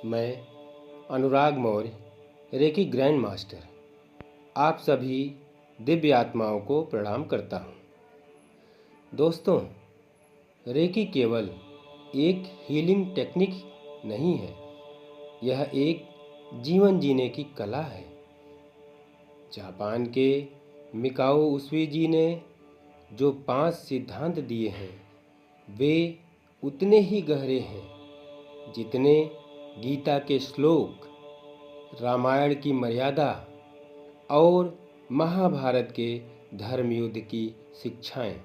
मैं अनुराग Maurya, reiki grand master, आप सभी दिव्य आत्माओं को प्रणाम करता हूँ। दोस्तों, रेकी केवल एक हीलिंग टेक्निक नहीं है, यह एक जीवन जीने की कला है। जापान के मिकाओ उसूई जी ने जो 5 सिद्धांत दिए हैं, वे उतने ही गहरे हैं जितने गीता के श्लोक, रामायण की मर्यादा और महाभारत के धर्मयुद्ध की शिक्षाएं।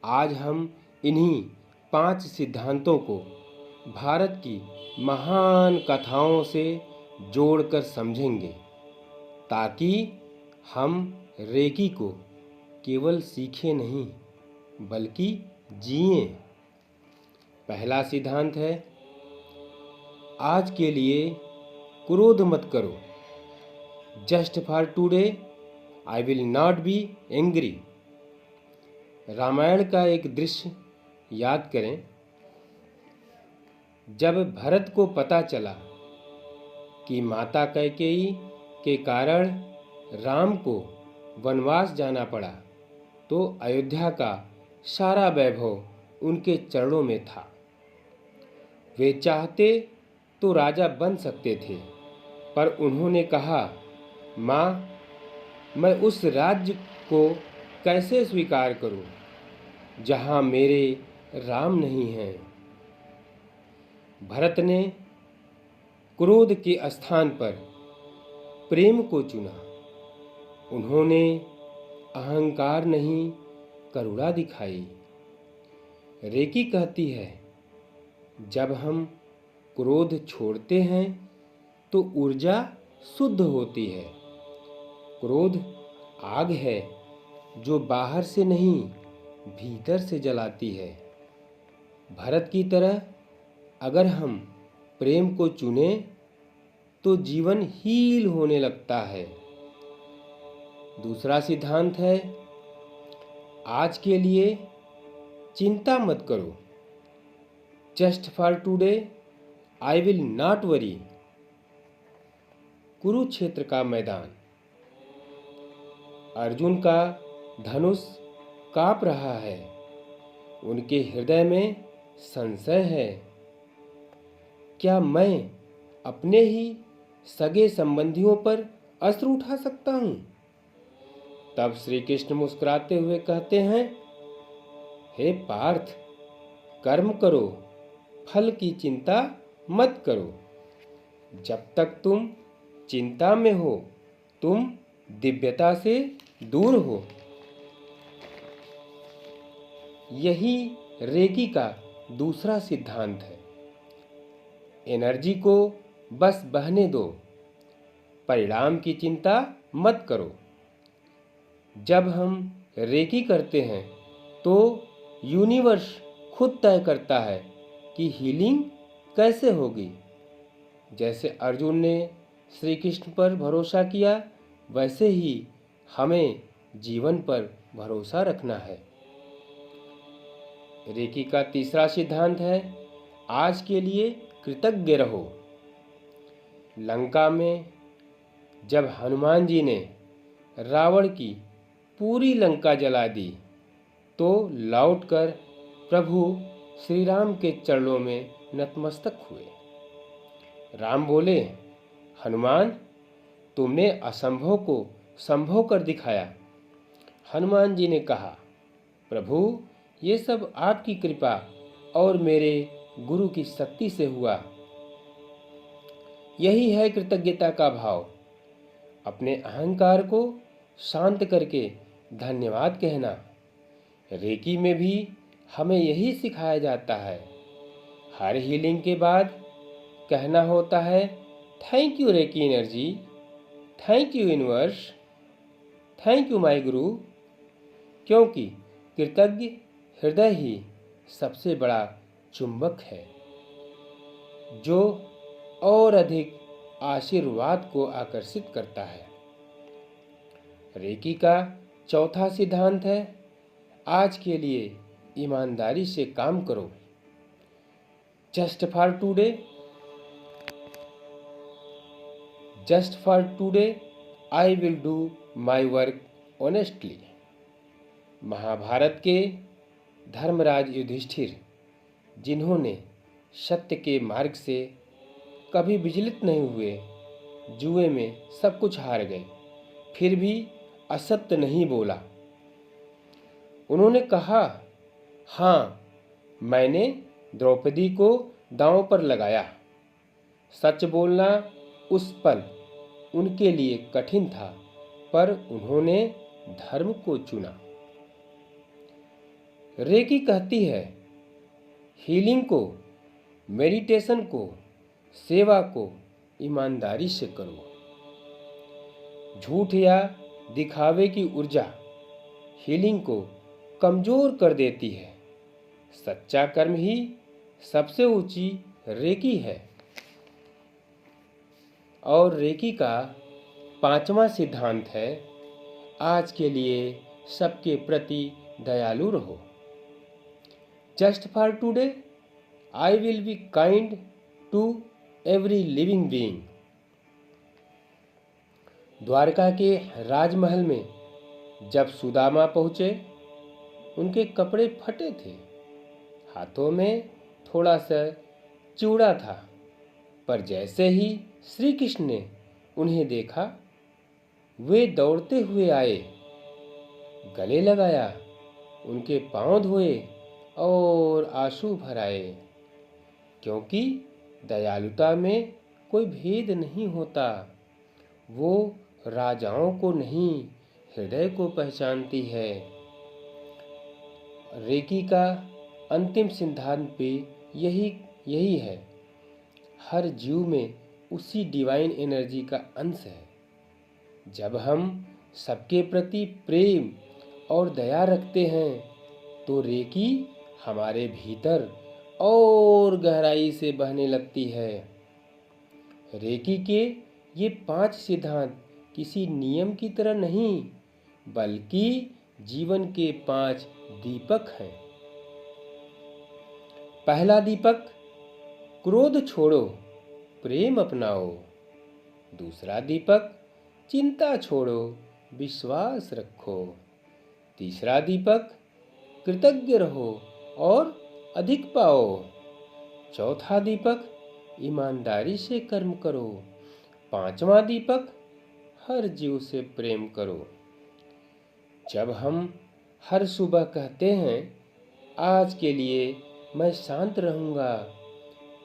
आज हम इन्हीं 5 सिद्धांतों को भारत की महान कथाओं से जोड़कर समझेंगे, ताकि हम रेकी को केवल सीखें नहीं बल्कि जिएं। पहला सिद्धांत है, आज के लिए क्रोध मत करो। Just for today I will not be angry. Ramayana का एक दृश्य याद करें। जब भरत को पता चला कि माता कैकेयी के कारण राम को वनवास जाना पड़ा, तो अयोध्या का सारा वैभव उनके चरणों में था। वे चाहते तो राजा बन सकते थे, पर उन्होंने कहा, माँ, मैं उस राज्य को कैसे स्वीकार करूं जहां मेरे राम नहीं हैं। भरत ने क्रोध के स्थान पर प्रेम को चुना। उन्होंने अहंकार नहीं, करुणा दिखाई। रेकी कहती है, जब हम क्रोध छोड़ते हैं तो ऊर्जा शुद्ध होती है। क्रोध आग है जो बाहर से नहीं, भीतर से जलाती है। भरत की तरह अगर हम प्रेम को चुने तो जीवन हील होने लगता है। दूसरा सिद्धांत है, आज के लिए चिंता मत करो। Just for today I will not worry. Kurukshetra का मैदान। अर्जुन का धनुष कांप रहा है। उनके हृदय में संशय है, क्या मैं अपने ही सगे संबंधियों पर अस्त्र उठा सकता हूँ? तब श्री कृष्ण मुस्कुराते हुए कहते हैं, हे पार्थ, कर्म करो, फल की चिंता मत करो। जब तक तुम चिंता में हो, तुम दिव्यता से दूर हो। यही रेकी का दूसरा सिद्धांत है। एनर्जी को बस बहने दो, परिणाम की चिंता मत करो। जब हम रेकी करते हैं तो यूनिवर्स खुद तय करता है कि हीलिंग कैसे होगी। जैसे अर्जुन ने श्री कृष्ण पर भरोसा किया, वैसे ही हमें जीवन पर भरोसा रखना है। रेकी का तीसरा सिद्धांत है, आज के लिए कृतज्ञ रहो। लंका में जब हनुमान जी ने रावण की पूरी लंका जला दी, तो लौटकर प्रभु श्री राम के चरणों में नतमस्तक हुए। राम बोले, हनुमान, तुमने असंभव को संभव कर दिखाया। हनुमान जी ने कहा, प्रभु, ये सब आपकी कृपा और मेरे गुरु की शक्ति से हुआ। यही है कृतज्ञता का भाव। अपने अहंकार को शांत करके धन्यवाद कहना। रेकी में भी हमें यही सिखाया जाता है। हर हीलिंग के बाद कहना होता है, thank you reiki energy, thank you universe, thank you my guru. क्योंकि कृतज्ञ हृदय ही सबसे बड़ा चुंबक है, जो और अधिक आशीर्वाद को आकर्षित करता है। रेकी का चौथा सिद्धांत है, आज के लिए ईमानदारी से काम करो। Just for today just for today I will do my work honestly. Mahabharata के धर्मराज युधिष्ठिर, जिन्होंने सत्य के मार्ग से कभी विचलित नहीं हुए, जुए में सब कुछ हार गए, फिर भी असत्य नहीं बोला। उन्होंने कहा, हाँ, मैंने द्रौपदी को दांव पर लगाया। सच बोलना उस पल उनके लिए कठिन था, पर उन्होंने धर्म को चुना। रेकी कहती है, हीलिंग को, मेडिटेशन को, सेवा को ईमानदारी से करो। झूठ या दिखावे की ऊर्जा हीलिंग को कमजोर कर देती है। सच्चा कर्म ही सबसे ऊंची रेकी है। और रेकी का 5वां सिद्धांत है, आज के लिए सबके प्रति दयालु रहो। Just for today I will be kind to every living being. Dwarka के राजमहल में जब सुदामा पहुंचे, उनके कपड़े फटे थे, हाथों में थोड़ा सा चूड़ा था, पर जैसे ही श्री कृष्ण ने उन्हें देखा, वे दौड़ते हुए आए, गले लगाया, उनके पांव धोए और आंसू भराए, क्योंकि दयालुता में कोई भेद नहीं होता। वो राजाओं को नहीं, हृदय को पहचानती है। रेकी का अंतिम सिद्धांत भी यही है। हर जीव में उसी डिवाइन एनर्जी का अंश है। जब हम सबके प्रति प्रेम और दया रखते हैं, तो रेकी हमारे भीतर और गहराई से बहने लगती है। रेकी के ये 5 सिद्धांत किसी नियम की तरह नहीं, बल्कि जीवन के 5 दीपक हैं। पहला दीपक, क्रोध छोड़ो, प्रेम अपनाओ। दूसरा दीपक, चिंता छोड़ो, विश्वास रखो। तीसरा दीपक, कृतज्ञ रहो और अधिक पाओ। चौथा दीपक, ईमानदारी से कर्म करो। 5वां दीपक, हर जीव से प्रेम करो। जब हम हर सुबह कहते हैं, आज के लिए मैं शांत रहूँगा,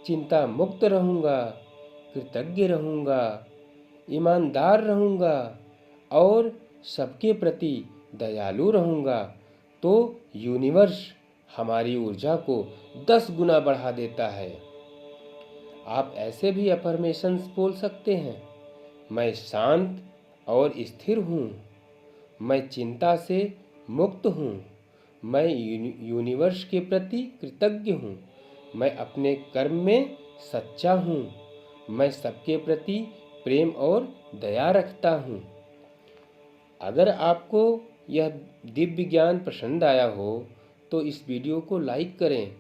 चिंता मुक्त रहूँगा, कृतज्ञ रहूँगा, ईमानदार रहूँगा और सबके प्रति दयालु रहूँगा, तो यूनिवर्स हमारी ऊर्जा को 10 गुना बढ़ा देता है। आप ऐसे भी अफर्मेशंस बोल सकते हैं, मैं शांत और स्थिर हूँ, मैं चिंता से मुक्त हूँ, मैं यूनिवर्स के प्रति कृतज्ञ हूँ, मैं अपने कर्म में सच्चा हूँ, मैं सबके प्रति प्रेम और दया रखता हूँ। अगर आपको यह दिव्य ज्ञान पसंद आया हो, तो इस वीडियो को लाइक करें,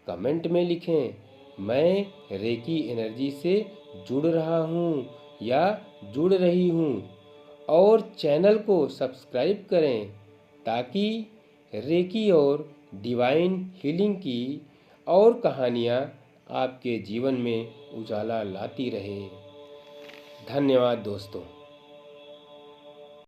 कमेंट में लिखें, मैं रेकी एनर्जी से जुड़ रहा हूँ या जुड़ रही हूँ, और चैनल को सब्सक्राइब करें, ताकि रेकी और डिवाइन हीलिंग की और कहानियाँ आपके जीवन में उजाला लाती रहे। धन्यवाद दोस्तों।